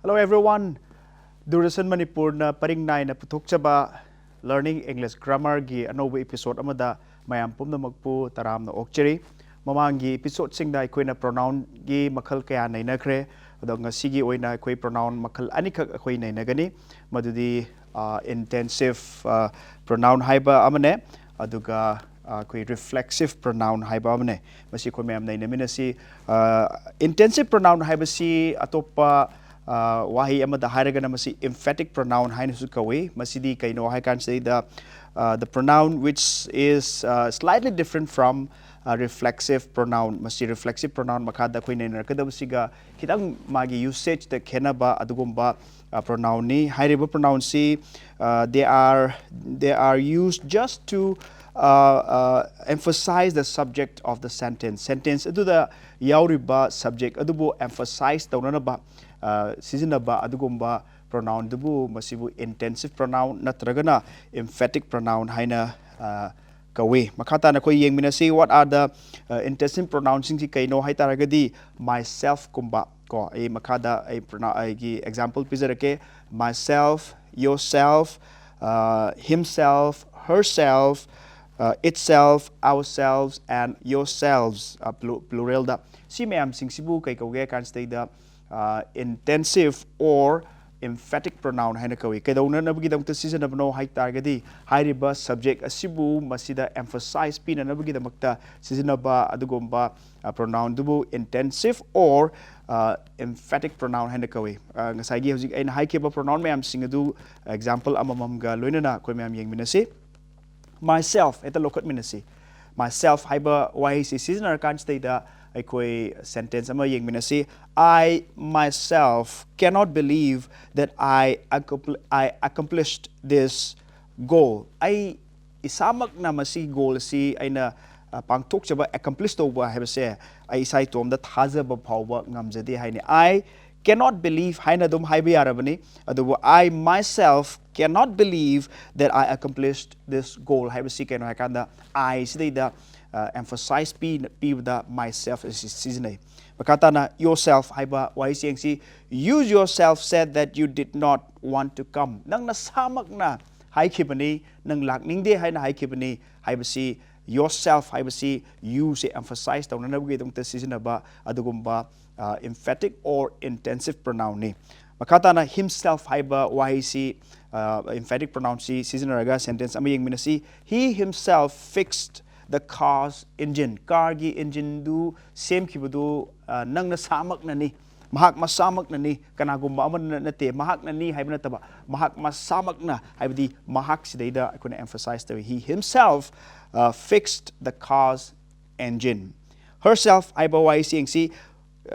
Hello everyone, Doordarshan Manipur na paring nai na puthok chaba learning English grammar gi anoba episode amada mayam pumna magpu taram na okcheri mamangi episode singda akoina pronoun gi makhal kaya nei na khre adong ngasigi oina akoi pronoun makhal anikak akoi nei na gani madudi intensive pronoun haiba amane aduga akoi reflexive pronoun haiba amane masi ko mayam nei na minasi intensive pronoun haiba si atopa wahi amada hairagana masi emphatic pronoun haina su kawi masidi kaino I can say the pronoun which is slightly different from reflexive pronoun masi reflexive pronoun makada koi nei kada basiga kitang magi usage the khenaba adugumba pronoun ni hairiba pronoun si they are used just to emphasize the subject of the sentence adu the yauriba subject adubu emphasize taunanaba sizinaba adugumba pronoun dubu masibu intensive pronoun natragana emphatic pronoun haina kawi makata na koi yengminasi what are the intensive pronouns sing kaino hai taragadi myself kumba ko e makada e pronoun gi example pizarake myself yourself himself herself itself ourselves and yourselves plural da si mayam sing sibu kai kauge kan stay da intensive or emphatic pronoun haina kawi kaidona nabagi damta season of no hai targadi hairiba subject asibu masida emphasize pina nabagi damakta season ba adugomba pronoun dubu intensive or emphatic pronoun haina kawi ngasai gi hojik aina haikeba pronoun mayam sing adu example amamam ga loinana koi mayam yengminasi myself eta lokat minasi myself haiba why si season kan stay da aikoi sentence ama yengminasi I myself cannot believe that I accomplished this goal I isamak na masi goal si aina pangtok chaba accomplish to ba habase ai sai tom da thaza ba phawba ngamjadi haini I cannot believe haina dum haibi arabani adu I myself cannot believe that I accomplished this goal habasi keno hakanda I sidai da emphasize p the myself is season makata na yourself haiba why si you yourself said that you did not want to come nang nasamak na haikibani nang lakning de haina haikibani haibasi yourself haibasi you say emphasize taw na nabugi dong ta season ba adugumba emphatic or intensive pronoun ni makata na himself haiba why si emphatic pronoun si season raga sentence ama yengminasi he himself fixed the car's engine car gi engine du same kibudu nang na samak na ni mahak masamak na ni kanagumba aman nate mahak na ni haibna taba mahak masamak na haibdi mahak sidaida I could emphasize that he himself fixed the car's engine herself haiba why seeing see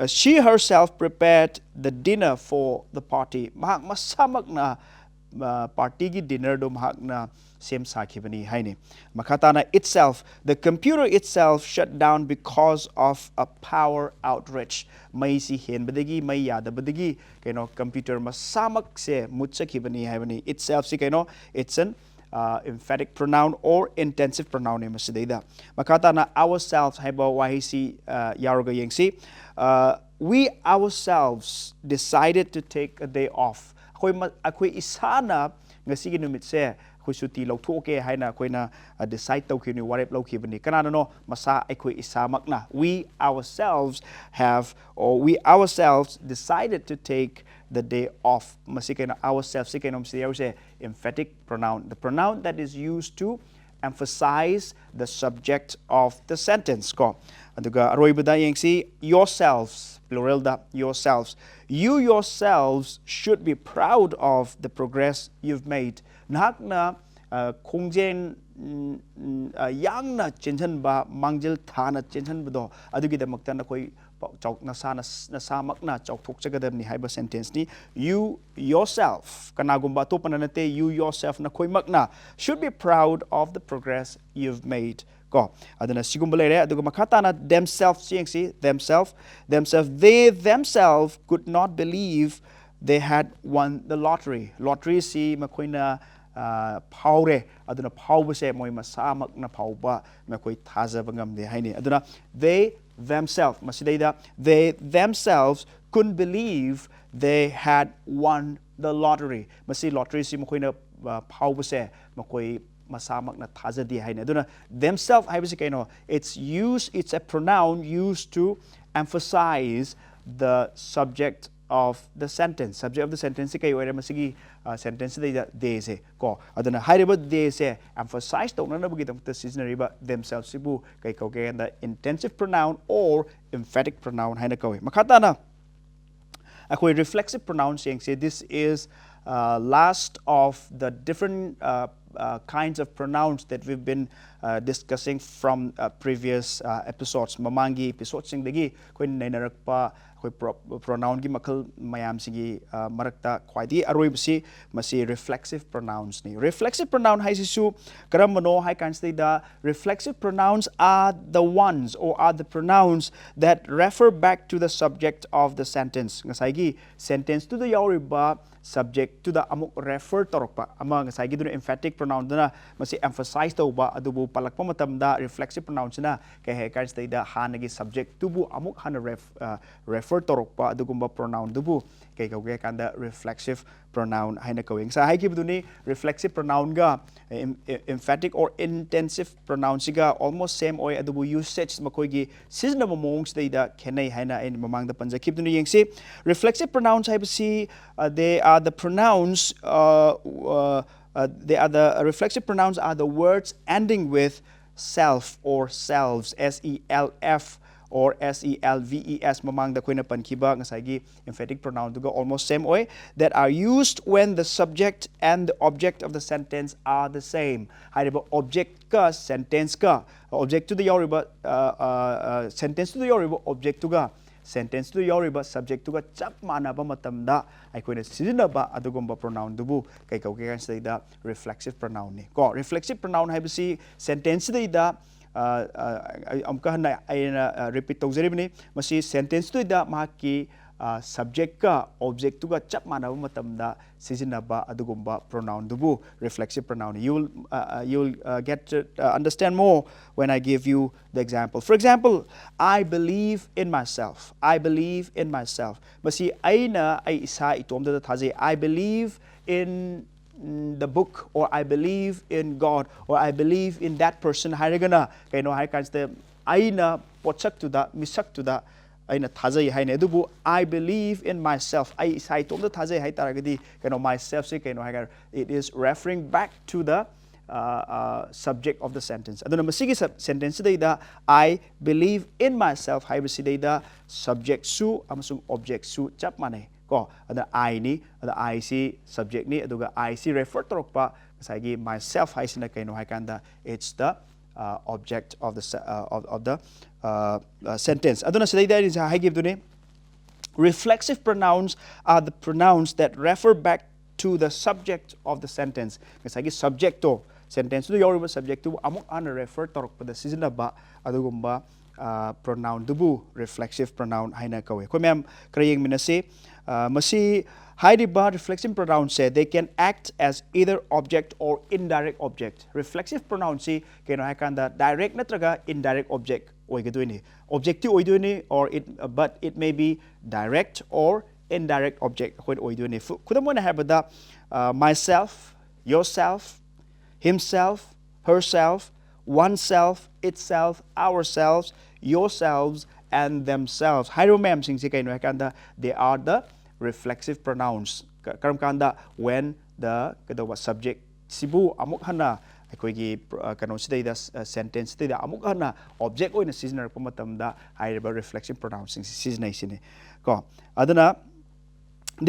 she herself prepared the dinner for the party mahak masamak na party gi dinner do mahak na same sakibani haini makata na itself the computer itself shut down because of a power outage mai si hen badagi mai yada badagi kaino computer masamak se mutsakibani haibani itself si kaino it's an emphatic pronoun or intensive pronoun ni masidaida makata na ourselves haiba wahisi yaroga yengsi we ourselves decided to take a day off akoi isana ngasigi numit se khusuti lawthoke haina koina decide tawkhini warep lawkhibani kanana no masa aikoi isamakna we ourselves have or we ourselves decided to take the day off masikena ourselves sikenom se emphatic pronoun the pronoun that is used to emphasize the subject of the sentence ko aduga aroibada yengsi yourselves plural da yourselves you yourselves should be proud of the progress you've made nahakna khongjen yang na chenjan ba mangjil thana chenjan bdo adugi damakta na koi nasamakna chauthokchagadabni haiba sentence ni you yourself kanagumba atopana nate you yourself na khoimakna should be proud of the progress you've made ko adana sigumba lere aduga makata na themselves jingsi themselves they themselves could not believe they had won the lottery si makoina paure aduna paubase moi masamak na pauba makoi thajaba ngamde haini aduna they themselves couldn't believe they had won the lottery masi lottery si makoina paubase makoi masamak na thajadi haini aduna themselves haibase kaino it's a pronoun used to emphasize the subject of the sentence kai oire masigi sentence they se ko aduna haiba they se emphasize tawna na bugi damta seasonary themselves sibu kai ko ke the intensive pronoun or emphatic pronoun haina kawi makata na akoi reflexive pronouns saying say this is last of the different kinds of pronouns that we've been discussing from previous episodes mamangi episodes sing dagi koi nainarakpa pronoun gi makal mayam singi marakta khwaidi aroibsi masi reflexive pronouns ni reflexive pronoun haisisu karamano hai kanstei da reflexive pronouns are the ones or are the pronouns that refer back to the subject of the sentence ngasai gi sentence to the yauriba subject to the amuk refer torokpa ama ngasai gi duna emphatic pronoun duna masi emphasize tawba adubu palakpa matamda reflexive pronouns na kai hai kanstei da hanagi subject tubu amuk hana refer torokpa adugumba pronoun dubu kai kauge kanda reflexive pronoun haina kawing sa hai kibduni reflexive pronoun ga emphatic or intensive pronoun siga almost same oi adubu usage makoi gi seasonal mongs da khenai haina in mamang da panja kibduni yengsi reflexive pronouns haibsi they are the pronouns reflexive pronouns are the words ending with self or selves self or selves mamang da koina pankiba ngasai gi emphatic pronoun duga almost same way that are used when the subject and the object of the sentence are the same haiba object ka sentence ka object to the yoriba sentence to the yoriba object to ga sentence to the yoriba subject to ga chap manaba matamda aikoina sizinaba adugumba pronoun dubu kai kauke kan da reflexive pronoun ni ko reflexive pronoun haibsi sentence da amka na aina repeat tawjaribni masi sentence to da maki subject ka object to ga chap manaba matamda sizinaba adugumba pronoun dubu reflexive pronoun you'll get to understand more when I give you the example. For example, I believe in myself masi aina ai isa itomda thaje I believe in the book or I believe in God or I believe in that person hairagana kaino hai kanste aina pochak to da misak to da aina thajai haine adubu I believe in myself ai sai tom da thajai hai taragadi kaino myself se kaino hagar it is referring back to the subject of the sentence aduna masigi sentence da I believe in myself haibasi da subject su amasung object su chap mane ko ada I ni ada I si subject ni aduga I si refer torokpa kasagi myself haisina kaino haikanda it's the object of the sentence aduna sedai is I give dune reflexive pronouns are the pronouns that refer back to the subject of the sentence kasagi subject to sentence to yoriba subject to amuk ana refer torokpa da season ba adugumba pronoun dubu reflexive pronoun haina kawe ko mem krayeng minase masi haidiba reflexive pronouns say they can act as either object or indirect object reflexive pronouns si keno haikanda direct natraga indirect object oigadoini objective oidoini or but it may be direct or indirect object hoi oidoini kudamona habada myself yourself himself herself oneself itself ourselves yourselves and themselves hairo mem sing si kaino haikanda they are the reflexive pronouns karam kanda when the kadawa subject sibu amuk hana aikoigi kano sidai da sentence sidai da amuk hana object oina seasoner pa matamda hairiba reflexive pronouns sing seasonai sine ko adana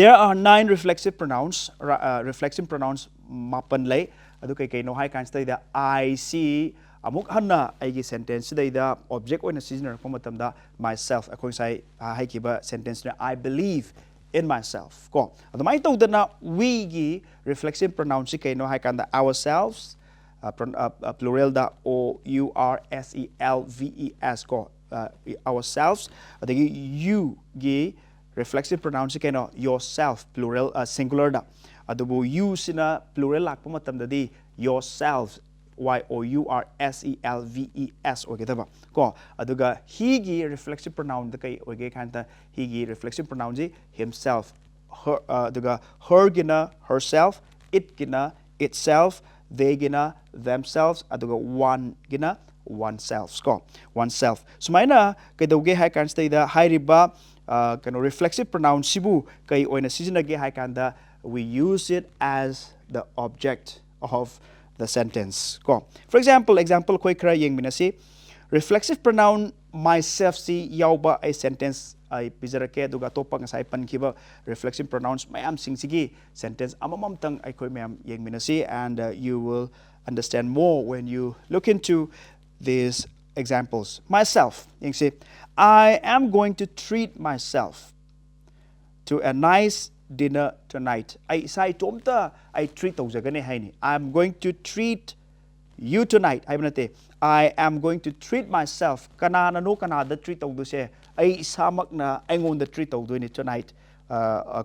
there are 9 reflexive pronouns mapan lay adu kai kai no hai kan sidai da I see amuk hanna aigi sentence daida object oina seasonarpa matamda myself akhoi sai haikiba sentence na I believe in myself ko adumai tawdana we gi reflexive pronoun si kaino haikanda ourselves plural da o u r s e l v e s ko ourselves adagi you gi reflexive pronoun si kaino yourself plural singular da adubu you sina plural lakpa matamdadi yourselves y o u r s e l v e s oigedaba ko aduga he gi reflexive pronoun da kai oige kanta he gi reflexive pronoun ji himself her aduga her gina herself it gina itself they gina themselves aduga one gina oneself ko oneself sumaina kaidoge hai kan stay da hairiba kano reflexive pronoun sibu kai oina seasonage hai kanda we use it as the object of the sentence ko for example koi kra yeng minasi reflexive pronoun myself si yauba a sentence ai pizarake aduga topa ngasai pankiba reflexive pronouns mayam singsigi sentence amamam tang ai koi mayam yeng minasi and you will understand more when you look into these examples myself yeng si I am going to treat myself to a nice dinner tonight I sai tomta I treat tawjagane haini I am going to treat you tonight haibnate I am going to treat myself kanana no kanada treat tawduse ai samakna aingonda treat tawduni tonight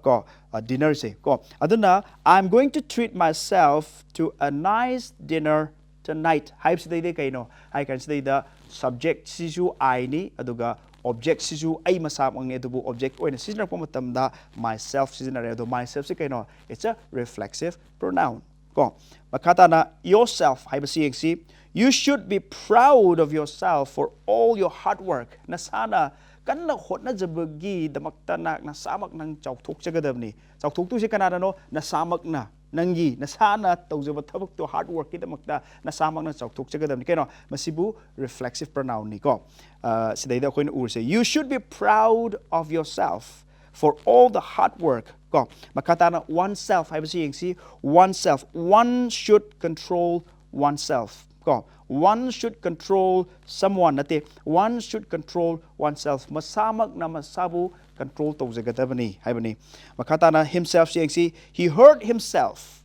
ko dinner se ko aduna I am going to treat myself to a nice dinner tonight haibsidai de kaino I can say the subject sisu I ni aduga object sisu ai masam ang edubu object oina sizinarpa matamda myself sizinare ado myself si kaino it's a reflexive pronoun ko makata na yourself haibasi yengsi you should be proud of yourself for all your hard work nasana kanna hotna jabagi damakta nak nasamak nang chauthok chagadabni chauthok tu si kanada no nasamak na nangi nasana tawjaba thabak to hard work kidamakta nasamak na chauthok chagadabni kaino masibu reflexive pronoun ni ko sidaida koina urse you should be proud of yourself for all the hard work ko makata na oneself haibasi yengsi oneself one should control oneself ko one should control someone nate one should control oneself masamak na masabu control tawjagadabani haibani makata na himself yengsi he hurt himself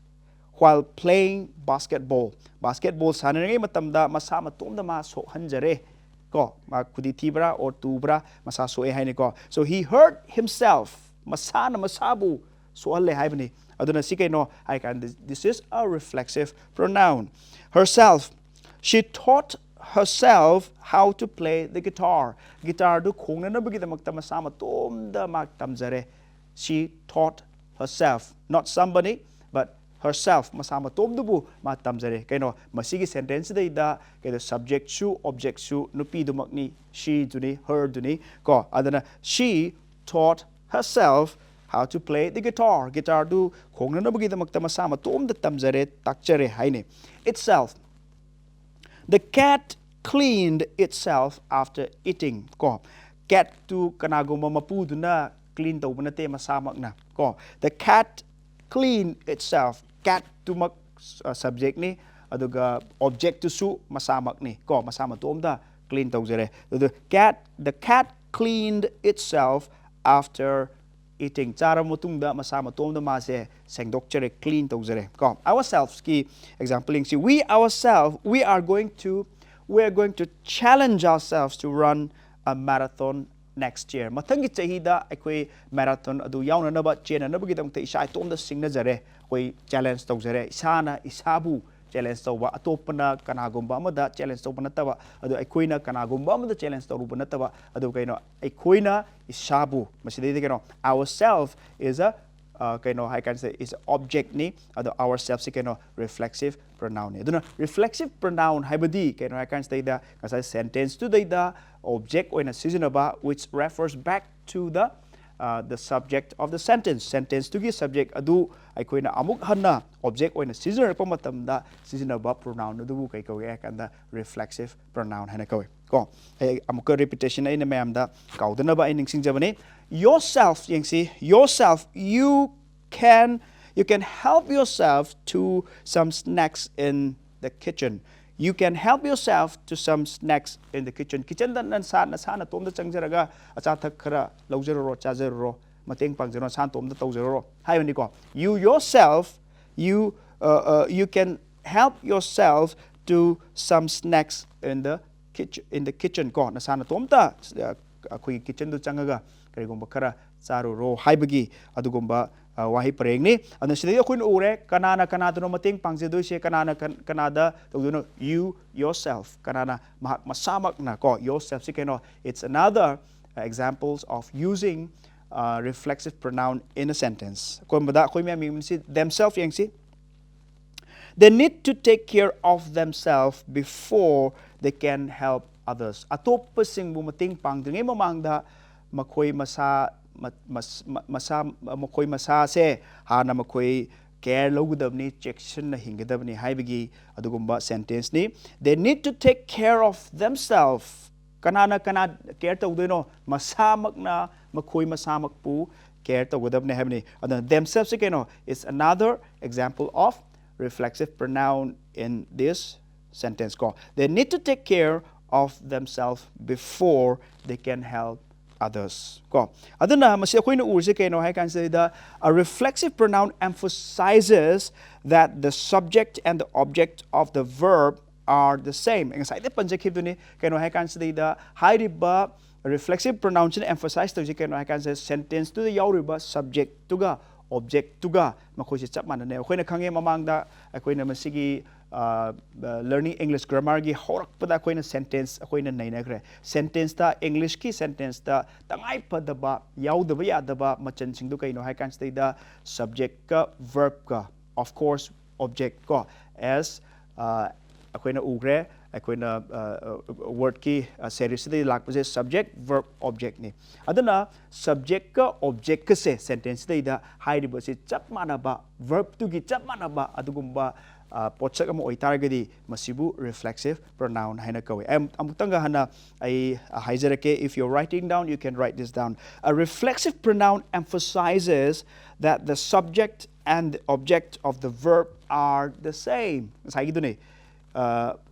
while playing basketball sanangai matamda masa matomda ma sohanjare ko ma kudi tibra or tubra masa soe haini ko so he hurt himself masana masabu sohalle haibani aduna sikaino I can this is a reflexive pronoun herself she taught herself how to play the guitar du khongna na bagi damakta masama tomda mak tamjare she taught herself not somebody but herself masama tomdubu ma tamjare kaino masigi sentence dai da kaino subject su object su nupi dumakni she duni her duni ko adana she taught herself how to play the guitar du khongna na bagi damakta masama tomda tamjare takjare haine itself the cat cleaned itself after eating ko cat tu kanagoma mapuduna clean tawbanate masamak na ko the cat cleaned itself cat tu mak subject ni aduga object tu su masamak ni ko masama tomda clean tawjare the cat cleaned itself after eating chara mutungda masama tomda mase sengdokjare clean tawjare ko ourselves ki example see we are going to challenge ourselves to run a marathon next year mathangi chahida akoi marathon adu yauna naba chena naba gidam te isai tomda singna jare koi challenge tawjare isana isabu challenge tawba atopana kanagomba amada challenge tawba nataba adu aikoina kanagomba amada challenge tawruba nataba adu kaino aikoina isabu masidai kaino ourselves is a kaino I can say is object ni adu ourselves si kaino reflexive pronoun ni aduna reflexive pronoun haibadi kaino I can say da kasai sentence tu dai da object oina seasonaba which refers back to the subject of the sentence to gi subject adu aikoina amuk hanna object oina seasonal pa matamda seasonaba pronoun adu kai ko ya kanda reflexive pronoun hana ko ko amuka repetition ina mayamda kaudana ba ining singjabani yourself yengsi yourself you can help yourself to some snacks in the kitchen you can help yourself to some snacks in the kitchen. Kitchen da nan sa na tom da changjaraga acha thak khara laujaro chajaro mateng pangjaro san tom da tawjaro hai ni ko. You yourself you can help yourself to some snacks in the kitchen ko na sana tom ta akhoi kitchen du changaga karigomba khara charuro haibagi adugomba wahi pareng ni adna sidai akhoi ure kanana kanadano mateng pangjedoi se kanada tawduno you yourself kanana masamak na ko yourself si keno. It's another examples of using reflexive pronoun in a sentence. Ko bada akhoi me si themselves yang si they need to take care of themselves before they can help others. Atop sing bu mating pangdring mamangda makhoi masa makhoi masa se hana makhoi care logudabni chection na hingadabni haibagi adugumba sentence ni. They need to take care of themselves. Kanana care tawdeno masamak na makhoi masamak pu care tawdabni haibni. And themselves keno is another example of reflexive pronoun in this sentence ko. They need to take care of themselves before they can help others ko. Aduna masi akoy na urse kay no hay kan say a reflexive pronoun emphasizes that the subject and the object of the verb are the same. Ang sa ite panjakip duni kay no hay kan say hay riba reflexive pronoun sin emphasize to kay no hay kan say sentence to the yaw riba subject to ga object to ga makoy si chap man ne akoy na khange mamangda akoy na masigi learning English grammar gi horak pada akoy na sentence akoy na naina kre sentence ta English ki sentence ta tangai pada ba yaw da ba ya da ba machan sing du kay no hay kan stay da subject ka verb ka of course object ko as akoy na ugre akoy na word ki series de lak pa subject verb object ni adana subject ka object ka se sentence de da hai ri ba se chap mana ba verb tu gi chap mana ba adugumba potsak amo oitargadi masibu reflexive pronoun haina kawe amutanga hana ai haijarake. If you're writing down you can write this down. A reflexive pronoun emphasizes that the subject and the object of the verb are the same. Sai gidu ni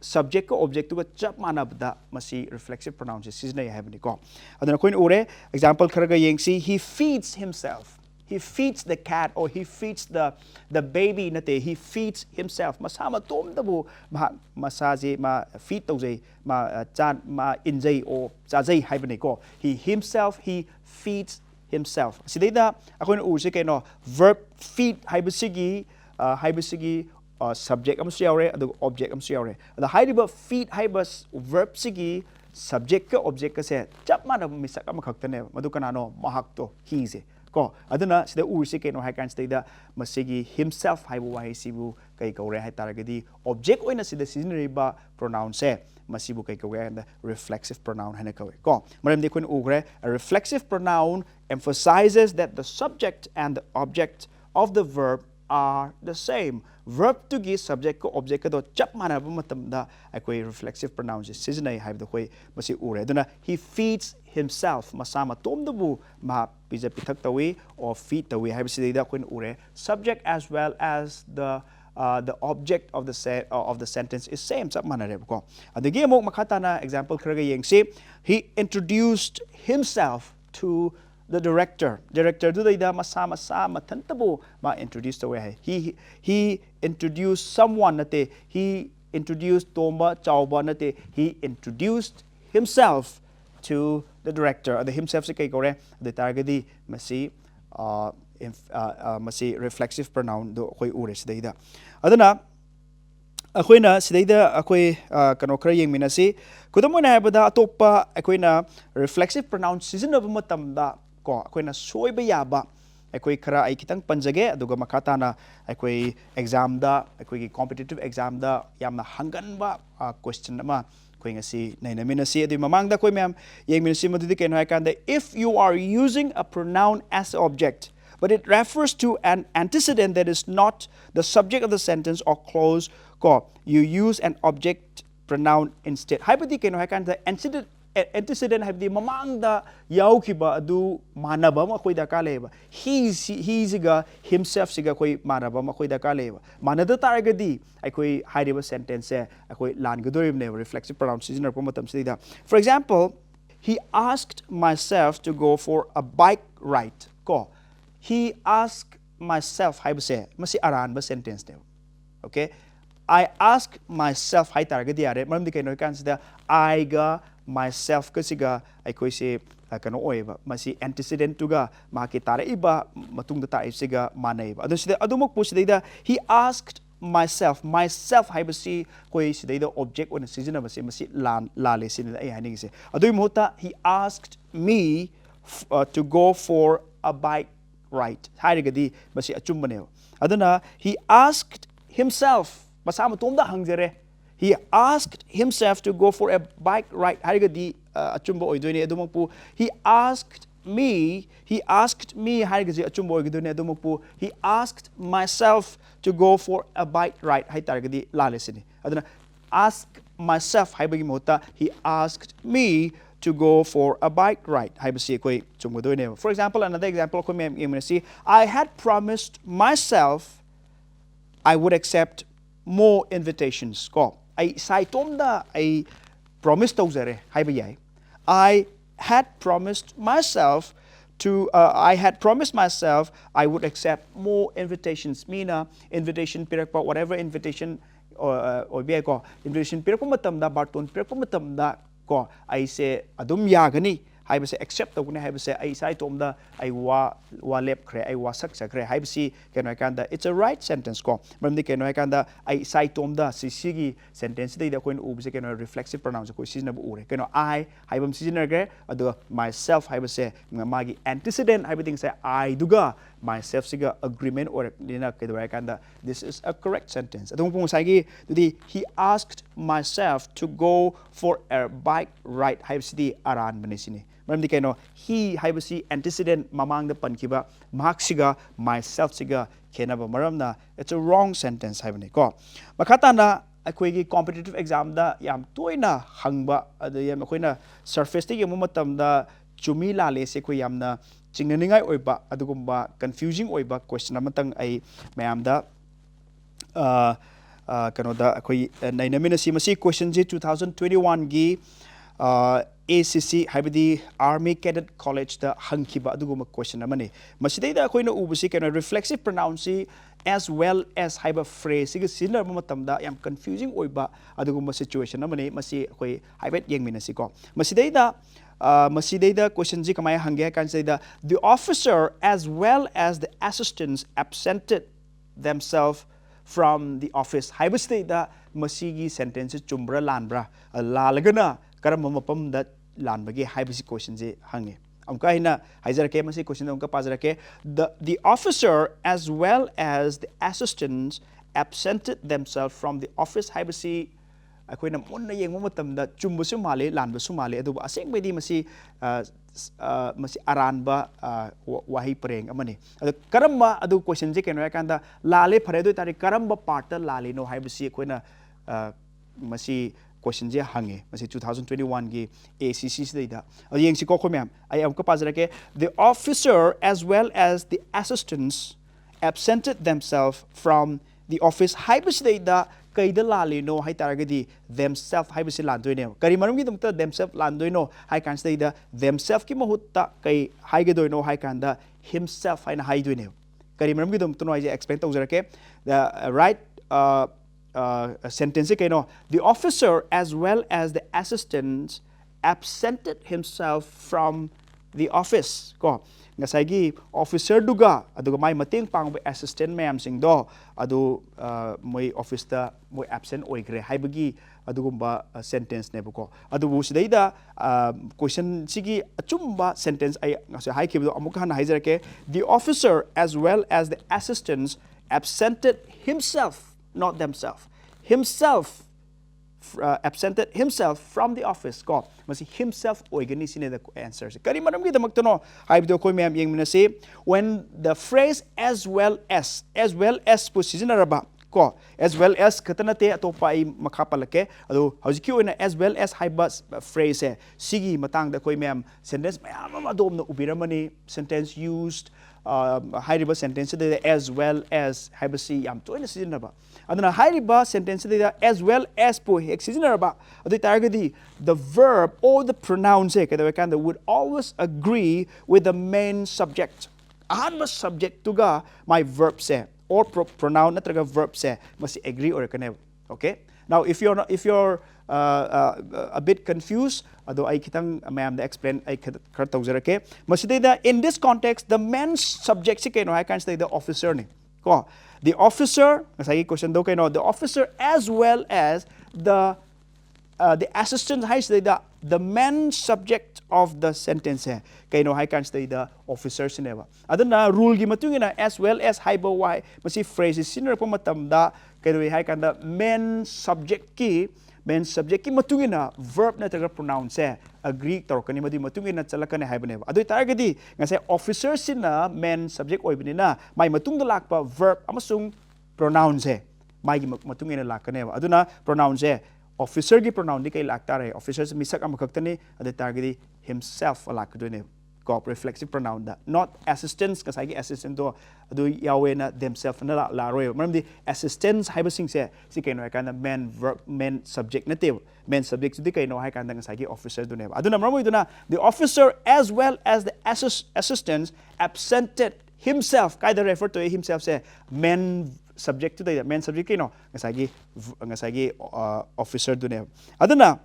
subject ko object ko chap manabda masi reflexive pronouns siznai habni ko. Adana koin ure example kharaga yengsi he feeds himself. He feeds the cat or he feeds the baby nate he feeds himself masama tom dabu masaje ma feed tawjai ma chan ma injai o chajai haibni ko. He himself he feeds himself. Sidaida akoin use keno verb feed haibasigi subject am siawre adu object am siawre the haiba feed haibas verb sigi subject ka object ka se chap mana misak am khaktane madu kanano mahak to he se ko aduna sida urse keno hai kan sida masigi himself haibu wahi sibu kai kaure hai taragadi object oina sida seasonariba pronoun se masibu kai kaure and reflexive pronoun hana kawe ko maram de kun ugre a reflexive pronoun emphasizes that the subject and the object of the verb are the same. Verb to gi subject ko object ko do chap mana ba matam da akoi reflexive pronouns siznai haib do koi masi ure duna he feeds himself masama tom bu ma pija pithak tawi or feed tawi haib si da koin ure subject as well as the object of the sentence is same chap mana re ko adagi amok makata na example kharaga yengsi he introduced himself to the director do da masama matantabu ma introduced the way he introduced someone nate he introduced tomba chawba nate he introduced himself to the director the himself se kai kore the targadi masi masi reflexive pronoun do koi ure sidaida aduna akoina sidaida akoi kano khara yengminasi kudamona habada atopa akoina reflexive pronoun seasonable matamda ko akoina soiba yaba akoi khara ai kitang panjage aduga makata na akoi exam da akoi competitive exam da yamna hanganba question ma koi ngasi nainamina si adu mamangda koi mem yengminasi madudi keno hakanda if you are using a pronoun as an object but it refers to an antecedent that is not the subject of the sentence or clause ko you use an object pronoun instead. Hypothetical keno hakanda antecedent habdi mamang da yaukiba adu manaba ma koi da kaleba he siga himself siga koi manaba ma koi da kaleba manada taragadi ai koi haidiba sentence se ai koi lan gadorib ne reflexive pronouns season ko matam sida. For example, he asked myself to go for a bike ride ko he asked myself haiba se masi aran ba sentence ne. Okay, I ask myself hai taragadi are maram di kai noi kan sida I ga myself ka siga ai koi se kano oiba masi antecedent tu ga ma ke tare iba matung da tai siga manai ba adu sida adumok pu sida he asked myself haiba si koi sida da object on season ba se masi lan la le sin ai hani se adu mota he asked me to go for a bike ride hairigadi masi achumba ne aduna he asked himself masama tomda hangjare he asked himself to go for a bike ride hairigadi achumba oidoine adumpu he asked me hairigadi achumba oidoine adumpu he asked myself to go for a bike ride hai targadi lalesini aduna ask myself haibagi mota he asked me to go for a bike ride haibasi koi chumgodoine. For example, another example ko me see I had promised myself I would accept more invitations ko ai sai tomda ai promise tawzare haiba yai I had promised myself I would accept more invitations mina invitation pirakpa whatever invitation or be ko invitation pirakpa matamda barton pirakpa matamda ko ai se adum yagani haibase accept tawne haibase ai sai tomda ai wa lep khre ai wa sak sakre haibasi keno kanda it's a right sentence ko mamdi keno kanda ai sai tomda sigi sentence dei da koin ubse keno reflexive pronouns ko season bu ure keno I haibam season gre adu myself haibase magi antecedent haibing say I duga myself siga agreement or dina keno kanda this is a correct sentence adung pung sai gi he asked myself to go for a bike ride haibsi aran manisini maramdi kaino he haibasi antecedent mamang da pankiba mahak siga myself siga kenaba maramna it's a wrong sentence haibani ko makata na akoigi competitive exam da yam toina hangba adayam akoina surface te yemu matam da chumi lale se ko yamna chingnaningai oiba adugumba confusing oiba question amatang ai mayam da kanoda akoi nainamina si masi question ji 2021 gi ACC haibidi Army Cadet College da hangkiba aduguma question amani masidai da akoina ubusi kano reflexive pronouns as well as haiba phrase sig similar matamda yam confusing oiba aduguma situation amani masi akoi haibet yengmina si ko masidai da question ji kamai hangya kan say da the officer as well as the assistants absented themselves from the office haibasti da masigi sentence chumbra lanbra lalagana karam mapam da lanbagi haibasi question je hange amka hina haizarake masi question amka pazarake the officer as well as the assistants absented themselves from the office haibasi akoina monna yengmo matam da chumbusu male lanbasu male adu aseng bedi masi masi aranba wahi preng amani adu karamba adu question je keno yakanda lale phare do tari karamba part lale no haibasi akoina masi question je hange masi 2021 gi ACC sida yeng si ko khomyam I am ka pazarake the officer as well as the assistants absented themselves from the office haibasi da kaida lale no hai taragadi themselves haibasi landoine kari marum gi dumta themselves landoino hai kan da themselves ki mahutta kai hai gedoino hai kanda himself hai na hai doine kari marum gi dumta no ai explain tawjarake the right sentence kaino the officer as well as the assistants absented himself from the office ko ngasai gi officer duga aduga mai mateng pangba assistant mayam sing do adu moi office da moi absent oigre haibagi adugumba sentence ne ko adu bu sidaida question sigi achumba sentence ai ngasai hai kibu amuk han haizarake the officer as well as the assistants absented himself not themselves absented himself from the office ko masi himself oigani sine the answer kari manam gi damak tono haibdo ko mem yeng mina se when the phrase as well as position araba ko as well as katana te atopa ai makha palake adu hojiki oina as well as haiba phrase sigi matang da koi mem sentence mayam adom na ubiramani sentence used hairiba sentence de as well as haiba si yam toina sizinaba aduna hairiba sentence de as well as po hek sizinaba adu targadi the verb or the pronoun se kada kan would always agree with the main subject ahanba subject tuga my verb se or pronoun natraga verb se must agree or kaneb okay now if you're a bit confused ado ai kitang mayam da explain ai kar tawjarake masida in this context the main subject se keno I can say the officer ni ko the officer sai question do keno the officer as well as the assistant hai say the main subject of the sentence hai kaino hai kan say the officer sineba aduna rule gi matungina as well as haiba why masi phrase sinner pa matamda kaino hai kan the main subject ki matungina verb na taga pronoun se agree torkani madi matungina chalakane haibaneba adu targadi ngase officer sina main subject oibinina mai matungda lakpa verb amasung pronoun se mai gi matungina lakaneba aduna pronoun se officer gi pronoun di kai lakta re officer se misak amakhaktani ade targadi himself alakdone ko reflexive pronoun da not assistants kasai gi assistant do adu yawena themselves na la roy maramdi assistants haiba sing se si kaino kan main verb main subject na te main subject di kaino hai kan kasai gi officer do ne aduna maramoi duna the officer as well as the assistants absented himself kai the refer to himself se main subject to the main subject kino ngasagi officer do ne aduna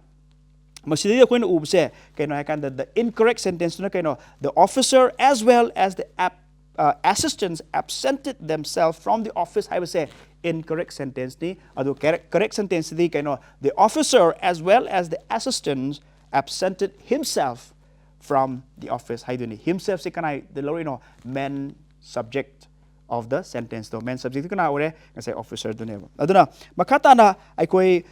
masidi ko no ubse kaino I can the incorrect sentence na kaino the officer as well as the assistants absented themselves from the office I would say incorrect sentence ni adu correct sentence di kaino the officer as well as the assistants absented himself from the office hay duni himself se kanai the lorino main subject of the sentence do main subject kana ore say officer do ne aduna makata na ai koi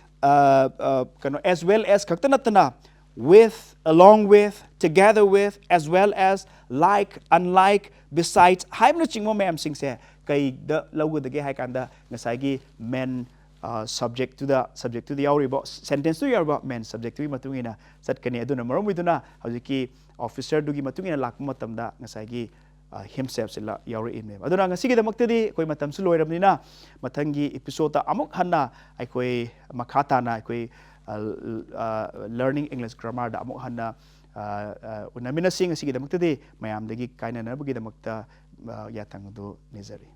kano as well as kaktanatna with along with together with as well as like unlike besides haimna chingmo mayam sing se kai the lagu de ge hai kan da ngasai gi main subject to the yauribo sentence to yauribo main subject to matungina satkani aduna marom iduna hojiki officer dugi matungina lakma matamda ngasai gi himself sila yauri in me aduna ngasi gi damakti koi matam su loiramnina mathangi episode ta amuk hanna ai koi makhata na koi learning English grammar da amuk hanna unamina sing ngasi gi damakti mayam dagi kaina na bugi damakta yatang do nizari